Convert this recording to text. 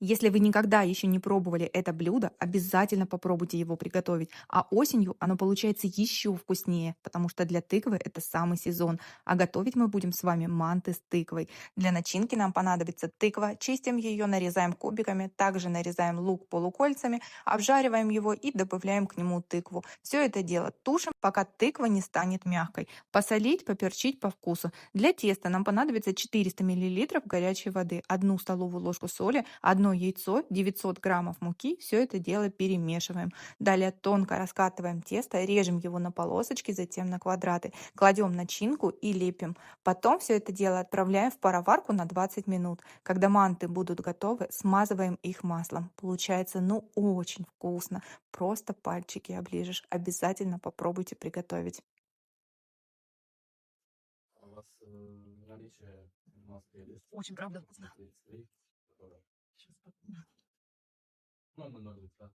Если вы никогда еще не пробовали это блюдо, обязательно попробуйте его приготовить. А осенью оно получается еще вкуснее, потому что для тыквы это самый сезон. А готовить мы будем с вами манты с тыквой. Для начинки нам понадобится тыква. Чистим ее, нарезаем кубиками. Также нарезаем лук полукольцами, обжариваем его и добавляем к нему тыкву. Все это дело тушим, пока тыква не станет мягкой. Посолить, поперчить по вкусу. Для теста нам понадобится 400 миллилитров горячей воды, 1 столовую ложку соли, одно яйцо, 900 граммов муки. Все это дело перемешиваем. Далее тонко раскатываем тесто, режем его на полосочки, затем на квадраты. Кладем начинку и лепим. Потом все это дело отправляем в пароварку на 20 минут. Когда манты будут готовы, смазываем их маслом. Получается, ну, очень вкусно. Просто пальчики оближешь. Обязательно попробуйте приготовить. А у вас наличие маски есть? Очень, правда, вкусно. Смотри, стоит, которая... Щас Ну, 0,0 литра.